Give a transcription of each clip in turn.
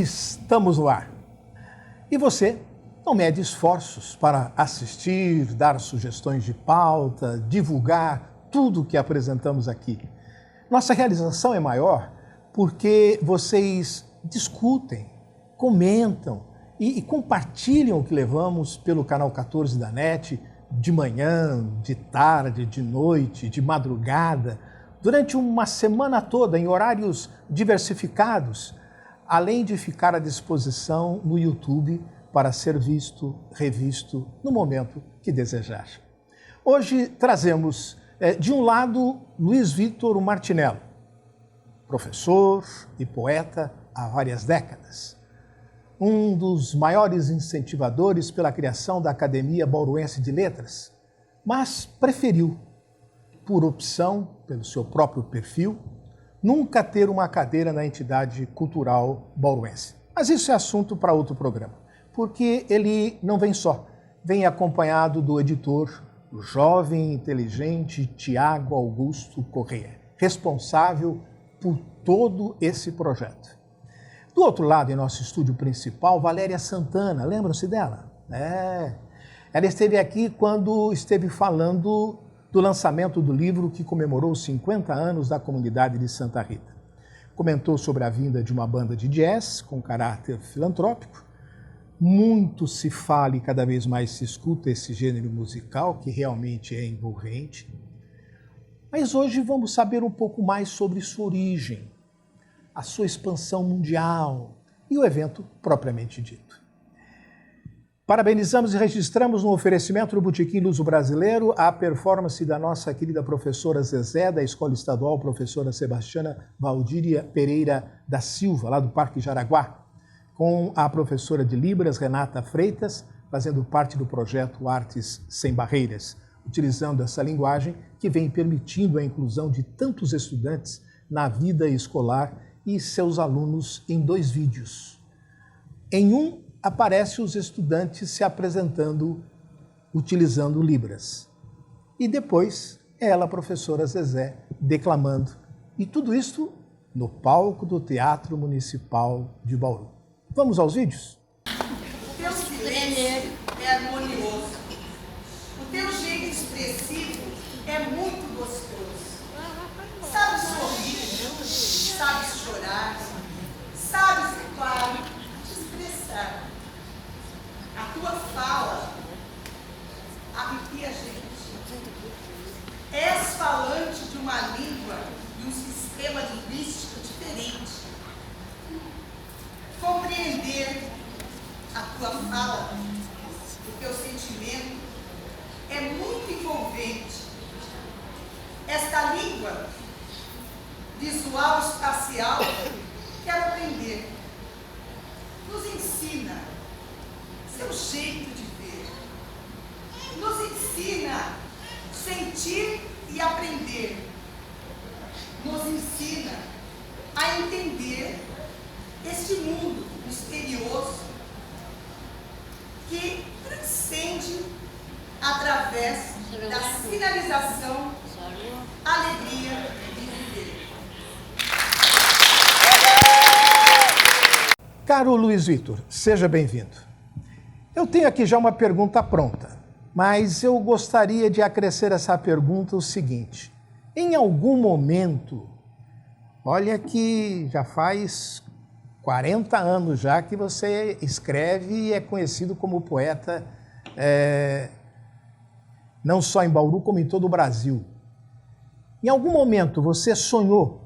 Estamos no ar. E você não mede esforços para assistir, dar sugestões de pauta, divulgar tudo o que apresentamos aqui. Nossa realização é maior porque vocês discutem, comentam e compartilham o que levamos pelo canal 14 da NET, de manhã, de tarde, de noite, de madrugada, durante uma semana toda, em horários diversificados, além de ficar à disposição no YouTube para ser visto, revisto no momento que desejar. Hoje trazemos, de um lado, Luiz Vitor Martinello, professor e poeta há várias décadas, um dos maiores incentivadores pela criação da Academia Bauruense de Letras, mas preferiu, por opção, pelo seu próprio perfil, nunca ter uma cadeira na entidade cultural bauruense. Mas isso é assunto para outro programa, porque ele não vem só, vem acompanhado do editor, o jovem e inteligente Tiago Augusto Corrêa, responsável por todo esse projeto. Do outro lado, em nosso estúdio principal, Valéria Santana, lembram-se dela? Ela esteve aqui quando esteve falando do lançamento do livro que comemorou os 50 anos da comunidade de Santa Rita. Comentou sobre a vinda de uma banda de jazz com caráter filantrópico. Muito se fala e cada vez mais se escuta esse gênero musical, que realmente é envolvente. Mas hoje vamos saber um pouco mais sobre sua origem, a sua expansão mundial e o evento propriamente dito. Parabenizamos e registramos no oferecimento do Botequim Luso Brasileiro a performance da nossa querida professora Zezé, da Escola Estadual Professora Sebastiana Valdíria Pereira da Silva, lá do Parque Jaraguá, com a professora de Libras, Renata Freitas, fazendo parte do projeto Artes Sem Barreiras, utilizando essa linguagem que vem permitindo a inclusão de tantos estudantes na vida escolar e seus alunos em 2 vídeos. Em um, aparece os estudantes se apresentando utilizando Libras. E depois, ela, a professora Zezé, declamando. E tudo isso no palco do Teatro Municipal de Bauru. Vamos aos vídeos? O teu silêncio é harmonioso. O teu jeito expressivo é muito gostoso. Sabes sorrir, sabes chorar, sabes, é claro, te expressar. A tua fala arrepia a gente. És falante de uma língua e um sistema linguístico diferente. Compreender a tua fala, o teu sentimento, é muito envolvente. Esta língua visual espacial, quero aprender. Nos ensina seu jeito de ver. Nos ensina sentir e aprender. Nos ensina a entender este mundo misterioso que transcende através da sinalização, alegria de viver. Caro Luiz Vitor, seja bem-vindo. Eu tenho aqui já uma pergunta pronta, mas eu gostaria de acrescer essa pergunta o seguinte. Em algum momento, olha que já faz 40 anos já que você escreve e é conhecido como poeta, não só em Bauru, como em todo o Brasil. Em algum momento você sonhou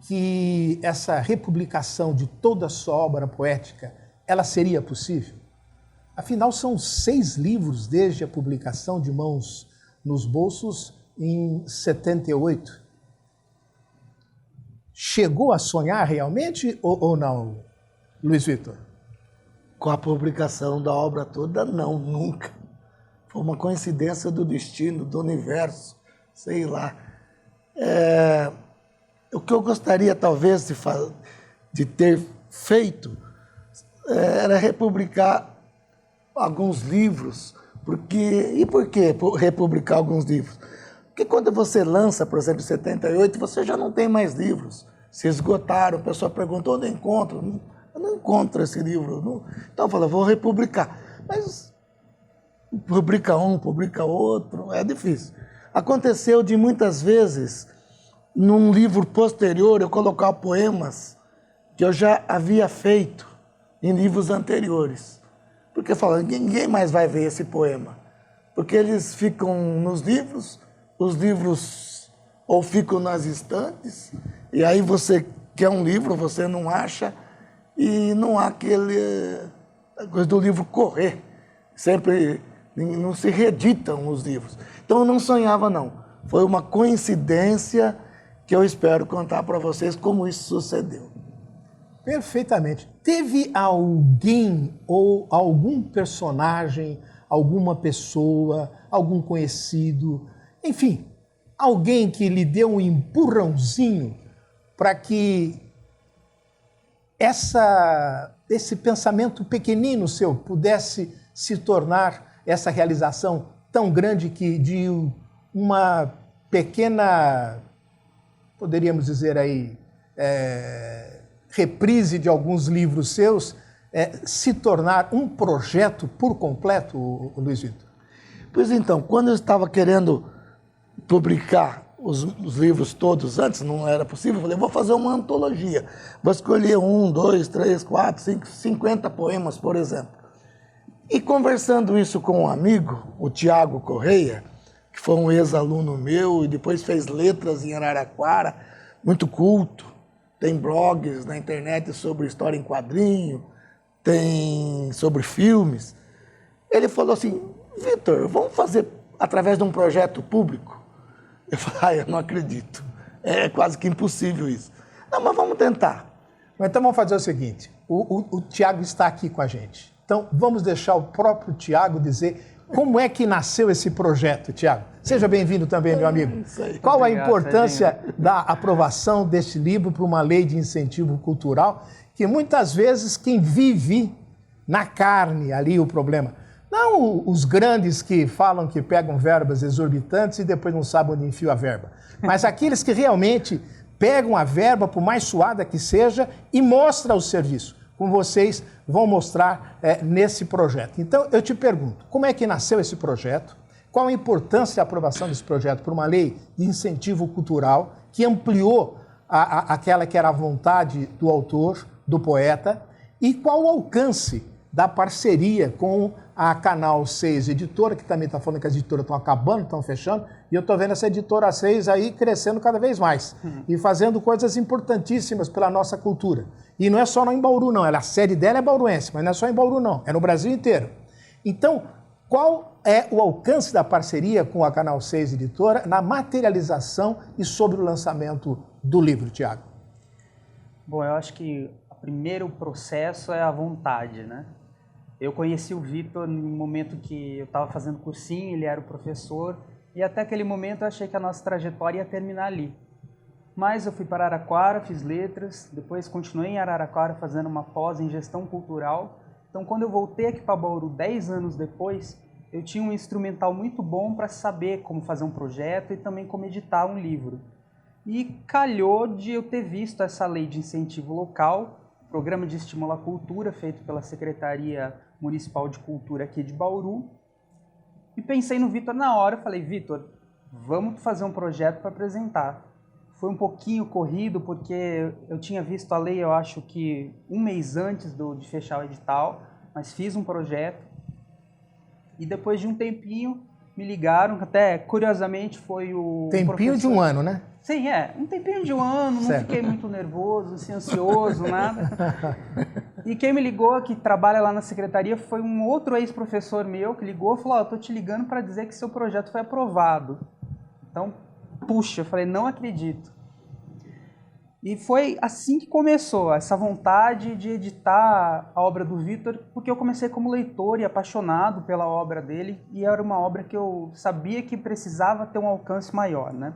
que essa republicação de toda a sua obra poética, ela seria possível? Afinal, são 6 livros desde a publicação de Mãos nos Bolsos em 78. Chegou a sonhar realmente ou não, Luiz Vitor? Com a publicação da obra toda, não, nunca. Foi uma coincidência do destino, do universo, sei lá. O que eu gostaria, talvez, de ter feito era republicar alguns livros. E por que republicar alguns livros? Porque quando você lança, por exemplo, em 78, você já não tem mais livros. Se esgotaram, a pessoa perguntou onde eu encontro. eu não encontro esse livro. Não. Então eu falei, vou republicar. Mas publica um, publica outro, é difícil. Aconteceu de muitas vezes, num livro posterior, eu colocar poemas que eu já havia feito em livros anteriores. Porque falando, ninguém mais vai ver esse poema. Porque eles ficam nos livros, os livros ou ficam nas estantes, e aí você quer um livro, você não acha, e não há a coisa do livro correr. Sempre não se reeditam os livros. Então eu não sonhava, não. Foi uma coincidência que eu espero contar para vocês como isso sucedeu. Perfeitamente. Teve alguém ou algum personagem, alguma pessoa, algum conhecido, enfim, alguém que lhe deu um empurrãozinho para que esse pensamento pequenino seu pudesse se tornar essa realização tão grande que de uma pequena, poderíamos dizer aí, reprise de alguns livros seus, se tornar um projeto por completo, Luiz Vitor? Pois então, quando eu estava querendo publicar os livros todos antes, não era possível, eu falei, vou fazer uma antologia. Vou escolher 1, 2, 3, 4, 5, 50 poemas, por exemplo. E conversando isso com um amigo, o Tiago Correia, que foi um ex-aluno meu e depois fez letras em Araraquara, muito culto, tem blogs na internet sobre história em quadrinho, tem sobre filmes. Ele falou assim, Vitor, vamos fazer através de um projeto público? Eu falei, eu não acredito, é quase que impossível isso. Não, mas vamos tentar. Então vamos fazer o seguinte, o Tiago está aqui com a gente. Então vamos deixar o próprio Tiago dizer como é que nasceu esse projeto, Tiago. Seja bem-vindo também, meu amigo. Qual a importância da aprovação deste livro para uma lei de incentivo cultural, que muitas vezes quem vive na carne ali o problema, não os grandes que falam que pegam verbas exorbitantes e depois não sabem onde enfiam a verba, mas aqueles que realmente pegam a verba, por mais suada que seja, e mostram o serviço, como vocês vão mostrar nesse projeto. Então, eu te pergunto, como é que nasceu esse projeto? Qual a importância da aprovação desse projeto por uma lei de incentivo cultural que ampliou aquela que era a vontade do autor, do poeta, e qual o alcance da parceria com a Canal 6 Editora, que também está falando que as editoras estão acabando, estão fechando, e eu estou vendo essa Editora 6 aí crescendo cada vez mais e fazendo coisas importantíssimas pela nossa cultura. E não é só em Bauru, não. A sede dela é bauruense, mas não é só em Bauru, não. É no Brasil inteiro. Então, qual é o alcance da parceria com a Canal 6 Editora na materialização e sobre o lançamento do livro, Tiago? Bom, eu acho que o primeiro processo é a vontade, né? Eu conheci o Vitor no momento que eu estava fazendo cursinho, ele era o professor, e até aquele momento eu achei que a nossa trajetória ia terminar ali. Mas eu fui para Araraquara, fiz letras, depois continuei em Araraquara fazendo uma pós em gestão cultural. Então, quando eu voltei aqui para Bauru 10 anos depois, eu tinha um instrumental muito bom para saber como fazer um projeto e também como editar um livro. E calhou de eu ter visto essa lei de incentivo local, programa de estímulo à cultura feito pela Secretaria Municipal de Cultura aqui de Bauru. E pensei no Vitor na hora, falei, Vitor, vamos fazer um projeto para apresentar. Foi um pouquinho corrido, porque eu tinha visto a lei, eu acho que um mês antes de fechar o edital, mas fiz um projeto. E depois de um tempinho, me ligaram, até curiosamente foi o Tempinho de um ano, né? Sim, um tempinho de um ano, não fiquei muito nervoso, assim, ansioso, nada. E quem me ligou, que trabalha lá na secretaria, foi um outro ex-professor meu que ligou e falou, eu tô te ligando para dizer que seu projeto foi aprovado. Então, puxa, eu falei, não acredito. E foi assim que começou, essa vontade de editar a obra do Vitor, porque eu comecei como leitor e apaixonado pela obra dele, e era uma obra que eu sabia que precisava ter um alcance maior, né?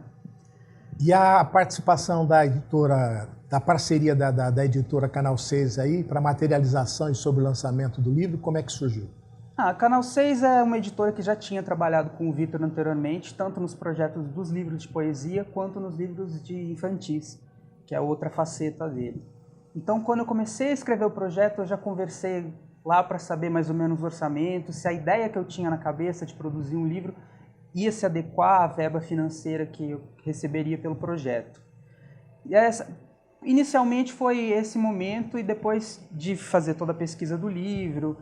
E a participação da editora, da parceria da editora Canal 6 aí, para materialização e sobre o lançamento do livro, como é que surgiu? A Canal 6 é uma editora que já tinha trabalhado com o Vitor anteriormente, tanto nos projetos dos livros de poesia, quanto nos livros de infantis, que é outra faceta dele. Então, quando eu comecei a escrever o projeto, eu já conversei lá para saber mais ou menos o orçamento, se a ideia que eu tinha na cabeça de produzir um livro ia se adequar à verba financeira que eu receberia pelo projeto. E inicialmente foi esse momento, e depois de fazer toda a pesquisa do livro,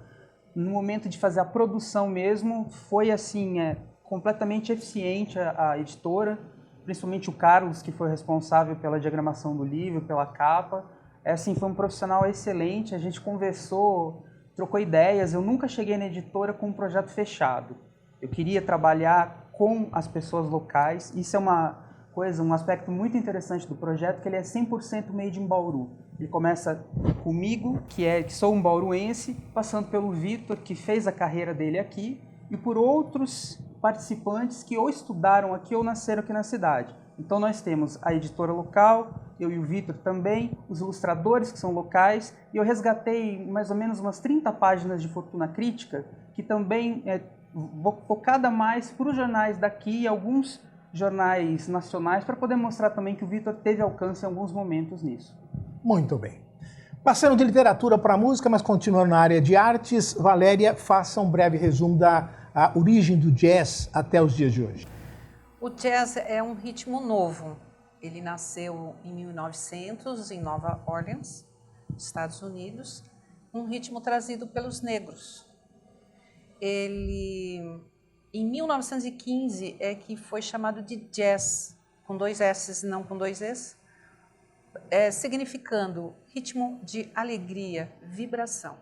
no momento de fazer a produção mesmo, foi assim, completamente eficiente a editora, principalmente o Carlos, que foi responsável pela diagramação do livro, pela capa. Assim, foi um profissional excelente, a gente conversou, trocou ideias. Eu nunca cheguei na editora com um projeto fechado. Eu queria trabalhar com as pessoas locais. Isso é um aspecto muito interessante do projeto, que ele é 100% made in Bauru. Ele começa comigo, que sou um bauruense, passando pelo Vitor, que fez a carreira dele aqui, e por outros participantes que ou estudaram aqui ou nasceram aqui na cidade. Então nós temos a editora local, eu e o Vitor também, os ilustradores que são locais, e eu resgatei mais ou menos umas 30 páginas de Fortuna Crítica, que também é focada mais para os jornais daqui e alguns jornais nacionais, para poder mostrar também que o Vitor teve alcance em alguns momentos nisso. Muito bem. Passando de literatura para música, mas continuando na área de artes, Valéria, faça um breve resumo da origem do jazz até os dias de hoje. O jazz é um ritmo novo. Ele nasceu em 1900 em Nova Orleans, Estados Unidos, um ritmo trazido pelos negros. Ele, em 1915, é que foi chamado de jazz, com 2 S, não com 2 Es, significando ritmo de alegria, vibração.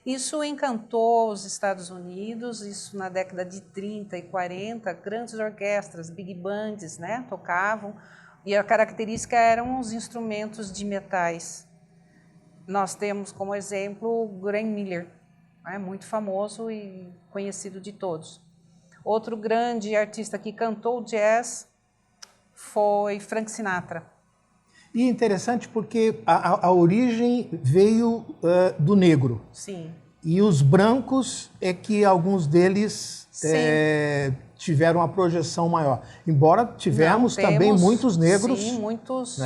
Isso encantou os Estados Unidos, isso na década de 30 e 40, grandes orquestras, big bands, né, tocavam, e a característica eram os instrumentos de metais. Nós temos como exemplo o Glenn Miller, muito famoso e conhecido de todos. Outro grande artista que cantou jazz foi Frank Sinatra. E é interessante porque a origem veio do negro. Sim. E os brancos é que alguns deles tiveram uma projeção maior. Embora tivemos também muitos negros. Sim, muitos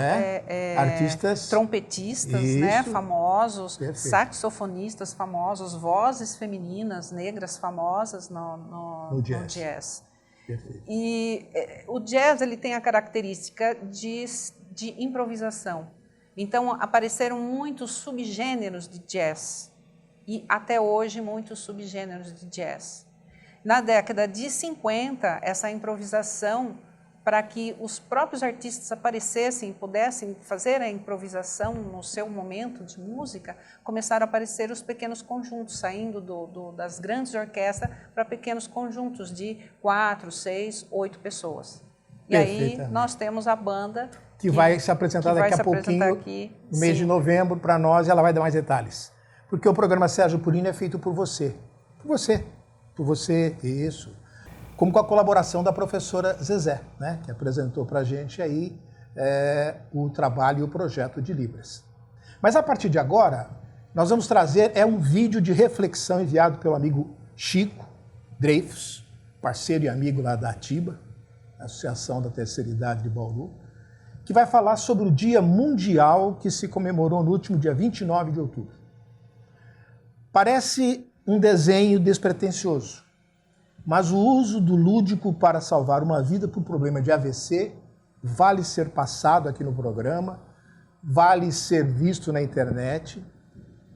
artistas. Trompetistas, Isso. né, famosos, Perfeito. Saxofonistas famosos, vozes femininas, negras famosas no jazz. Perfeito. E o jazz ele tem a característica de improvisação. Então, apareceram muitos subgêneros de jazz, e até hoje muitos subgêneros de jazz. Na década de 50, essa improvisação, para que os próprios artistas aparecessem, pudessem fazer a improvisação no seu momento de música, começaram a aparecer os pequenos conjuntos, saindo das grandes orquestras para pequenos conjuntos de 4, 6, 8 pessoas. E aí nós temos a banda que vai se apresentar daqui a pouquinho, no mês de novembro, para nós, e ela vai dar mais detalhes. Porque o programa Sérgio Purino é feito por você. Por você, isso. Como com a colaboração da professora Zezé, né, que apresentou para a gente aí o trabalho e o projeto de Libras. Mas a partir de agora, nós vamos trazer um vídeo de reflexão enviado pelo amigo Chico Dreyfus, parceiro e amigo lá da Atiba, Associação da Terceira Idade de Bauru, que vai falar sobre o Dia Mundial que se comemorou no último dia 29 de outubro. Parece um desenho despretensioso, mas o uso do lúdico para salvar uma vida por problema de AVC vale ser passado aqui no programa, vale ser visto na internet.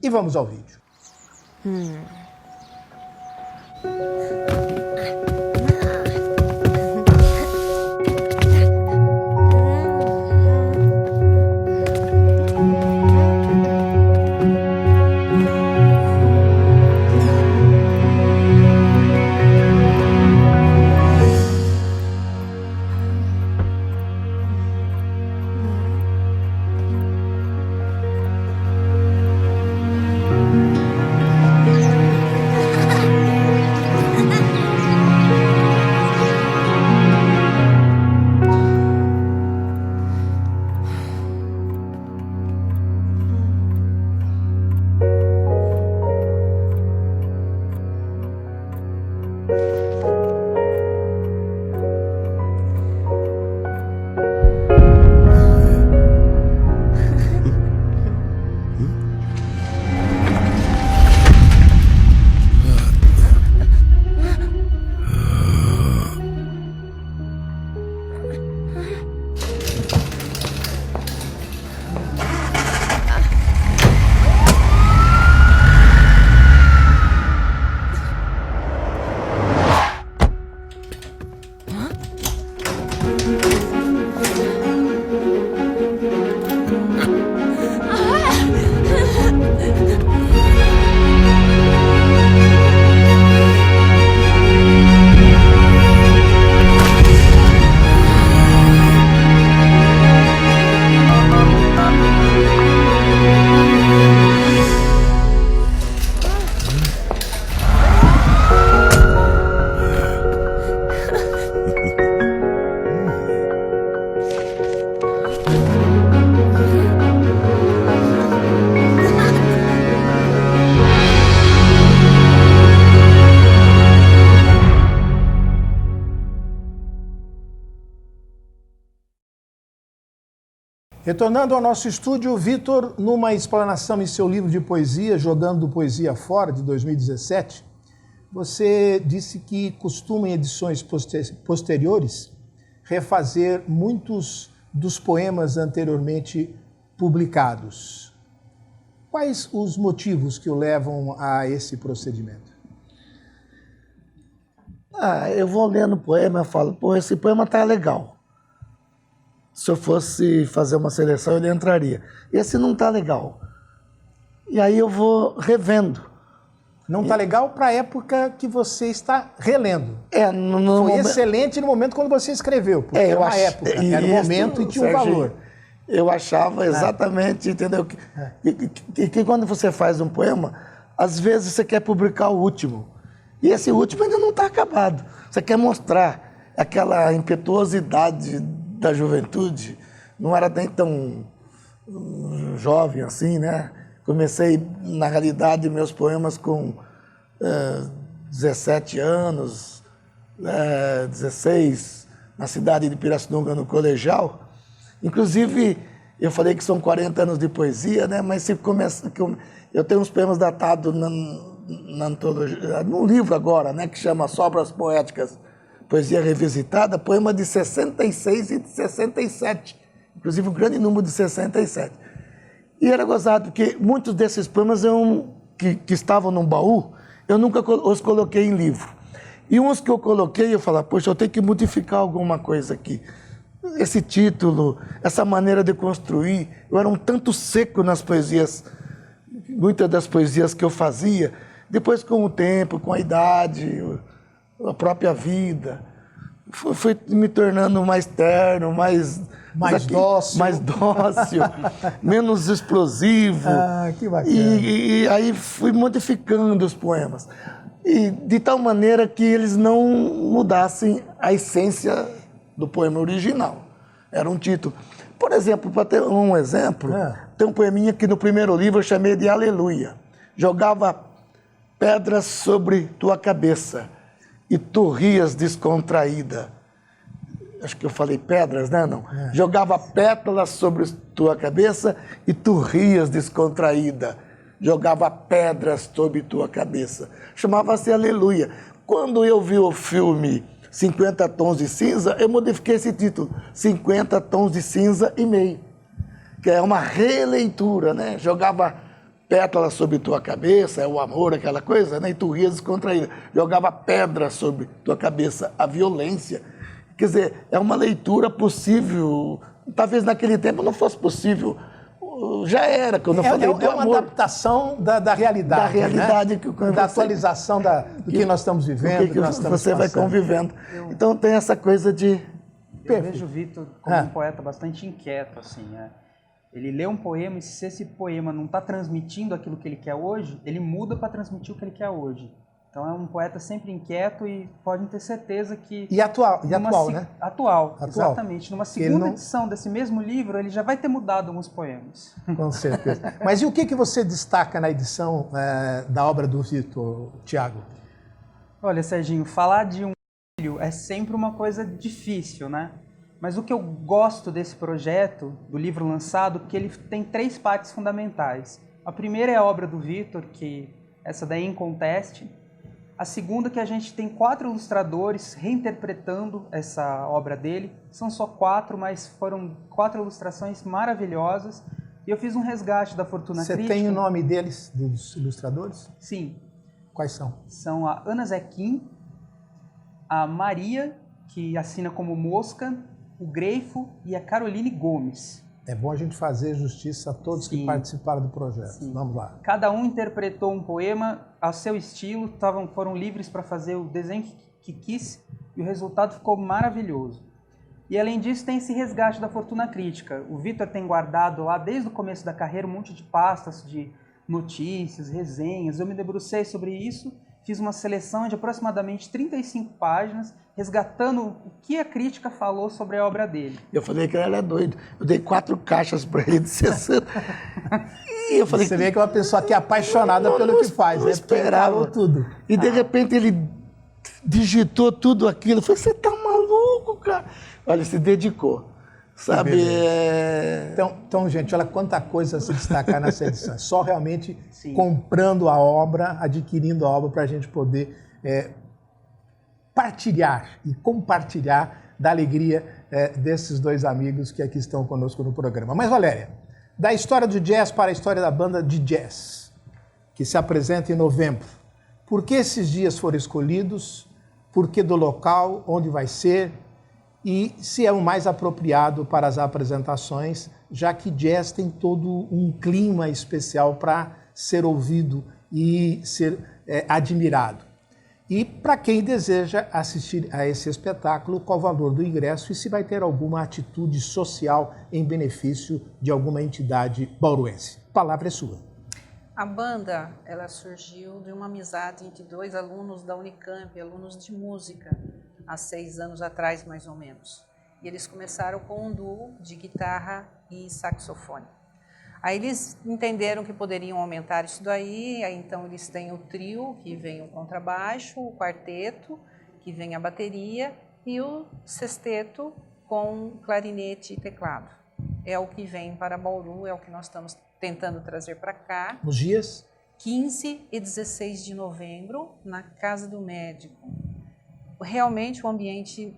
E vamos ao vídeo. Retornando ao nosso estúdio, Vitor, numa explanação em seu livro de poesia, Jogando Poesia Fora, de 2017, você disse que costuma, em edições posteriores, refazer muitos dos poemas anteriormente publicados. Quais os motivos que o levam a esse procedimento? Eu vou lendo o poema e falo, pô, esse poema tá legal. Se eu fosse fazer uma seleção, ele entraria. Esse não tá legal. E aí eu vou revendo. Não está legal para a época que você está relendo. No Foi excelente no momento quando você escreveu, porque era uma época, era um momento e tinha um valor. Eu achava exatamente, entendeu? Que quando você faz um poema, às vezes você quer publicar o último. E esse último ainda não está acabado. Você quer mostrar aquela impetuosidade da juventude. Não era nem tão jovem assim, né? Comecei, na realidade, meus poemas com 17 anos, 16, na cidade de Pirassununga, no colegial. Inclusive, eu falei que são 40 anos de poesia, né? Mas se começa, eu tenho uns poemas datados na antologia, num livro agora, né? Que chama Sobras Poéticas, Poesia Revisitada, poema de 66 e de 67. Inclusive, um grande número de 67. E era gozado, porque muitos desses poemas que estavam num baú, eu nunca os coloquei em livro. E uns que eu coloquei, eu falava, poxa, eu tenho que modificar alguma coisa aqui. Esse título, essa maneira de construir, eu era um tanto seco nas poesias, muitas das poesias que eu fazia. Depois, com o tempo, com a idade, a própria vida, fui me tornando mais terno, mais dócil, menos explosivo. Que bacana. E aí fui modificando os poemas. E de tal maneira que eles não mudassem a essência do poema original. Era um título. Por exemplo, para ter um exemplo, tem um poeminha que no primeiro livro eu chamei de Aleluia. Jogava pedras sobre tua cabeça e tu rias descontraída. Acho que eu falei pedras, né? Não. Jogava pétalas sobre tua cabeça e tu rias descontraída. Jogava pedras sobre tua cabeça. Chamava-se Aleluia. Quando eu vi o filme 50 Tons de Cinza, eu modifiquei esse título, 50 Tons de Cinza e Meio, que é uma releitura, né? Jogava pétalas sobre tua cabeça, é o amor, aquela coisa, né? E tu rias descontraída. Jogava pedras sobre tua cabeça, a violência. Quer dizer, é uma leitura possível. Talvez naquele tempo não fosse possível. Já era, quando eu falei do amor. É uma adaptação da realidade. Da realidade, né? Da atualização do que nós estamos vivendo, do que nós estamos você passando. Vai convivendo. Então tem essa coisa de... Eu vejo o Vitor como um poeta bastante inquieto, assim, né? Ele lê um poema e se esse poema não está transmitindo aquilo que ele quer hoje, ele muda para transmitir o que ele quer hoje. Então é um poeta sempre inquieto e podem ter certeza que... E atual, né? Atual, exatamente. Numa segunda edição desse mesmo livro, ele já vai ter mudado alguns poemas. Com certeza. Mas e o que você destaca na edição da obra do Vitor, Tiago? Olha, Serginho, falar de um filho é sempre uma coisa difícil, né? Mas o que eu gosto desse projeto, do livro lançado, é que ele tem 3 partes fundamentais. A primeira é a obra do Vitor, que essa daí em Conteste. A segunda que a gente tem 4 ilustradores reinterpretando essa obra dele. São só 4, mas foram 4 ilustrações maravilhosas. E eu fiz um resgate da Fortuna Crítica. Você tem o nome deles, dos ilustradores? Sim. Quais são? São a Ana Zequim, a Maria, que assina como Mosca, o Greifo e a Caroline Gomes. É bom a gente fazer justiça a todos que participaram do projeto. Sim. Vamos lá. Cada um interpretou um poema ao seu estilo, foram livres para fazer o desenho que quis e o resultado ficou maravilhoso. E além disso tem esse resgate da Fortuna Crítica. O Vitor tem guardado lá desde o começo da carreira um monte de pastas de notícias, resenhas. Eu me debrucei sobre isso, fiz uma seleção de aproximadamente 35 páginas, resgatando o que a crítica falou sobre a obra dele. Eu falei que ele era doido. Eu dei 4 caixas para ele de 60. E eu falei, você vê que é uma pessoa que é apaixonada pelo que faz. Não esperava tudo. E de repente ele digitou tudo aquilo. Eu falei, você tá maluco, cara? Olha, ele se dedicou. Sabe? Então, gente, olha quanta coisa a se destacar nessa edição. Só realmente Sim. comprando a obra, adquirindo a obra para a gente poder partilhar e compartilhar da alegria desses dois amigos que aqui estão conosco no programa. Mas, Valéria, da história do jazz para a história da banda de jazz, que se apresenta em novembro. Por que esses dias foram escolhidos? Por que do local? Onde vai ser? E se é o mais apropriado para as apresentações, já que jazz tem todo um clima especial para ser ouvido e ser admirado. E para quem deseja assistir a esse espetáculo, qual o valor do ingresso e se vai ter alguma atitude social em benefício de alguma entidade bauruense. A palavra é sua. A banda, ela surgiu de uma amizade entre dois alunos da Unicamp, alunos de música, há 6 anos atrás, mais ou menos. E eles começaram com um duo de guitarra e saxofone. Aí eles entenderam que poderiam aumentar isso daí, aí então eles têm o trio, que vem o contrabaixo, o quarteto, que vem a bateria, e o sexteto com clarinete e teclado. É o que vem para Bauru, é o que nós estamos tentando trazer para cá. Nos dias? 15 e 16 de novembro, na Casa do Médico. Realmente o ambiente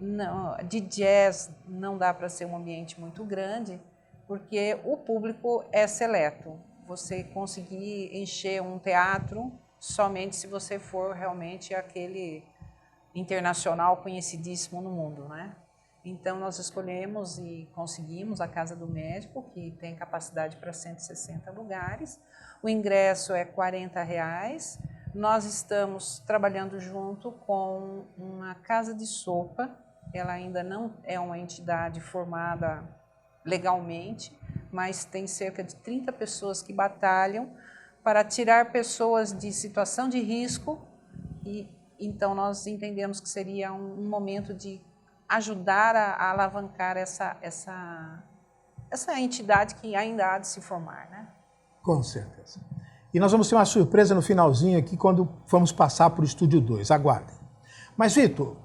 de jazz não dá para ser um ambiente muito grande, porque o público é seleto. Você conseguir encher um teatro somente se você for realmente aquele internacional conhecidíssimo no mundo, né? Então nós escolhemos e conseguimos a Casa do Médico, que tem capacidade para 160 lugares. O ingresso é R$40. Nós estamos trabalhando junto com uma casa de sopa. Ela ainda não é uma entidade formada legalmente, mas tem cerca de 30 pessoas que batalham para tirar pessoas de situação de risco, e então nós entendemos que seria um momento de ajudar a alavancar essa entidade que ainda há de se formar, né? Com certeza. E nós vamos ter uma surpresa no finalzinho aqui quando vamos passar para o Estúdio 2. Aguardem. Mas, Vitor,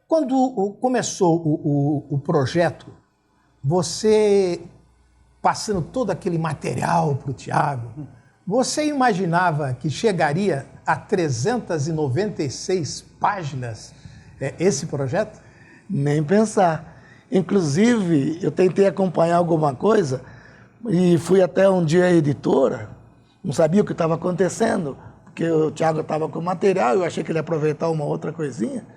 quando começou o projeto, você passando todo aquele material para o Tiago, você imaginava que chegaria a 396 páginas esse projeto? Nem pensar. Inclusive, eu tentei acompanhar alguma coisa e fui até um dia à editora, não sabia o que estava acontecendo, porque o Tiago estava com material, eu achei que ele ia aproveitar uma outra coisinha.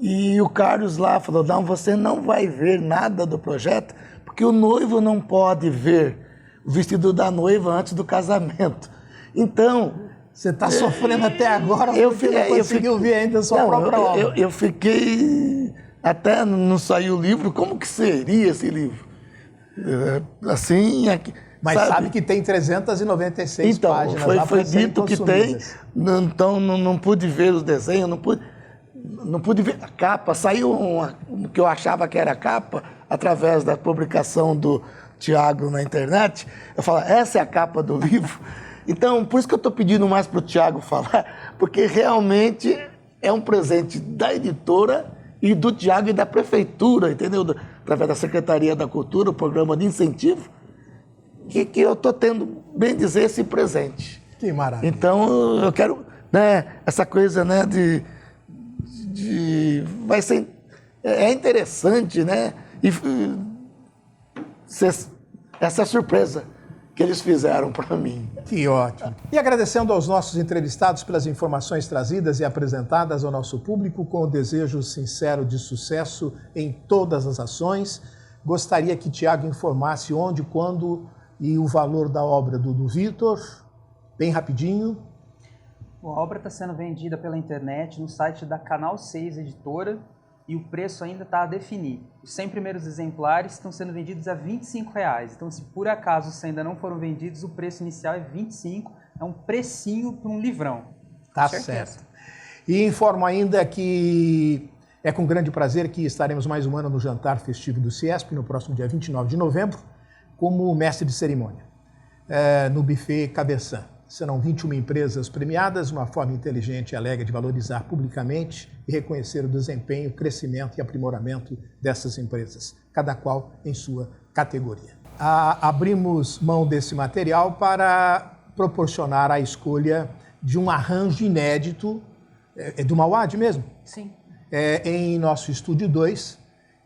E o Carlos lá falou, não, você não vai ver nada do projeto, porque o noivo não pode ver o vestido da noiva antes do casamento. Então... Você está sofrendo até agora, porque não conseguiu ver ainda a sua própria obra. Eu fiquei... Até não saiu o livro, como que seria esse livro? Assim... Mas sabe que tem 396 páginas lá foi dito que tem, então não pude ver os desenhos, não pude ver a capa. Saiu o que eu achava que era a capa, através da publicação do Tiago na internet. Eu falo, essa é a capa do livro. Então, por isso que eu estou pedindo mais para o Tiago falar, porque realmente é um presente da editora e do Tiago e da prefeitura, entendeu? Através da Secretaria da Cultura, o programa de incentivo, que eu estou tendo, bem dizer, esse presente. Que maravilha. Então, eu quero, né, essa coisa, né, vai ser, é interessante, né, e essa surpresa que eles fizeram para mim. Que ótimo. E agradecendo aos nossos entrevistados pelas informações trazidas e apresentadas ao nosso público, com o desejo sincero de sucesso em todas as ações, gostaria que Tiago informasse onde, quando e o valor da obra do Vitor, bem rapidinho. A obra está sendo vendida pela internet no site da Canal 6 Editora, e o preço ainda está a definir. Os 100 primeiros exemplares estão sendo vendidos a R$25. Então, se por acaso ainda não foram vendidos, o preço inicial é R$25. É um precinho para um livrão. Tá certo. E informo ainda que é com grande prazer que estaremos mais um ano no jantar festivo do CIESP, no próximo dia 29 de novembro, como mestre de cerimônia, no buffet Cabeçã. serão 21 empresas premiadas, uma forma inteligente e alegre de valorizar publicamente e reconhecer o desempenho, crescimento e aprimoramento dessas empresas, cada qual em sua categoria. Abrimos mão desse material para proporcionar a escolha de um arranjo inédito, é do Mauad mesmo? Sim. Em nosso Estúdio 2,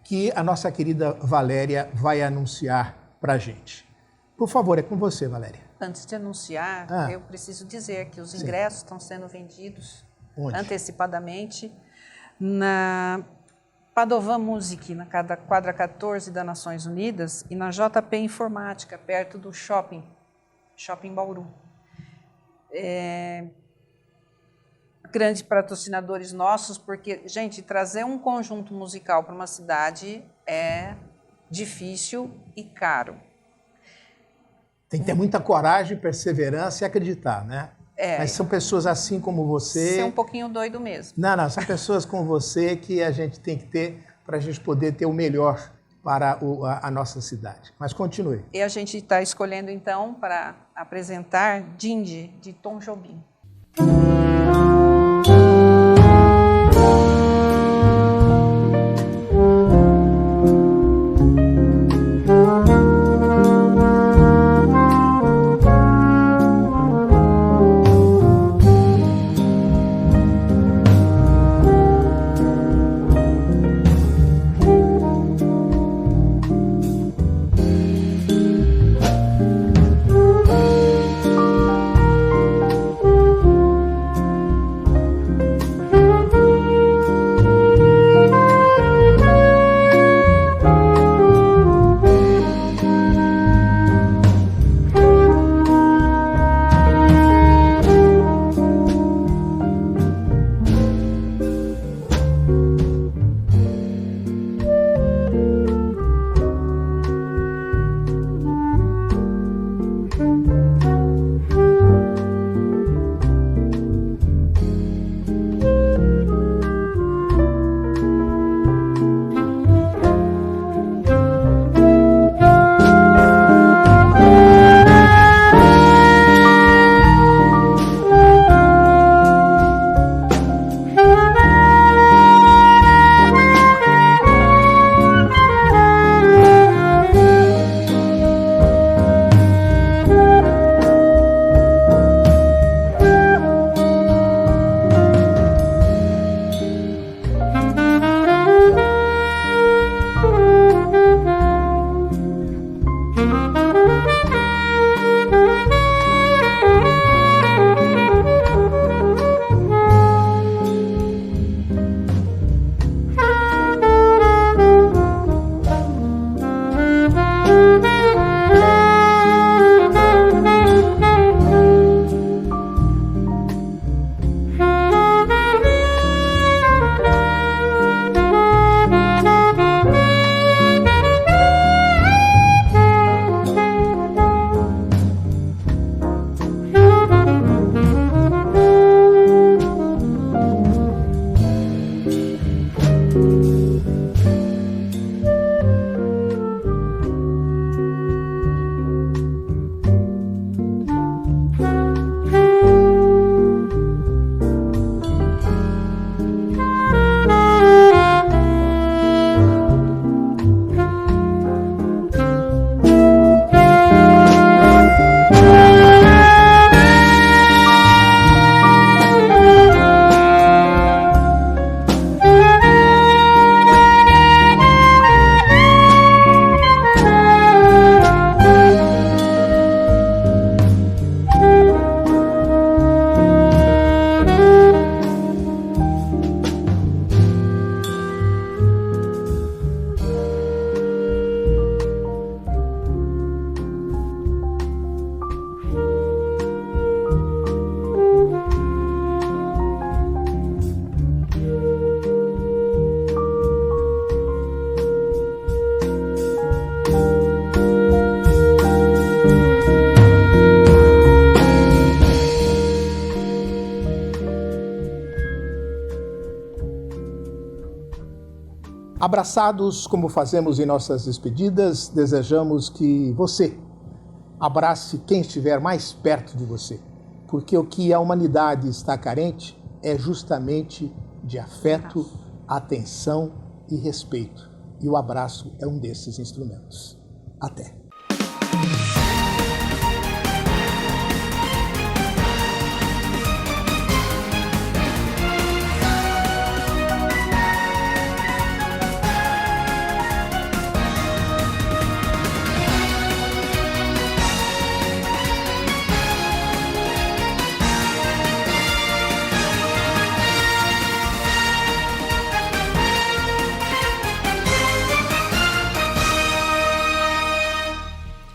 que a nossa querida Valéria vai anunciar para a gente. Por favor, é com você, Valéria. Antes de anunciar, eu preciso dizer que os ingressos estão sendo vendidos antecipadamente na Padovan Music, na quadra 14 das Nações Unidas, e na JP Informática, perto do Shopping Bauru. Grandes patrocinadores nossos, porque, gente, trazer um conjunto musical para uma cidade é difícil e caro. Tem que ter muita coragem, perseverança e acreditar, né? Mas são pessoas assim como você... Ser um pouquinho doido mesmo. Não, são pessoas como você que a gente tem que ter para a gente poder ter o melhor para a nossa cidade. Mas continue. E a gente está escolhendo, então, para apresentar Dindi, de Tom Jobim. Abraçados, como fazemos em nossas despedidas, desejamos que você abrace quem estiver mais perto de você. Porque o que a humanidade está carente é justamente de afeto, atenção e respeito. E o abraço é um desses instrumentos. Até.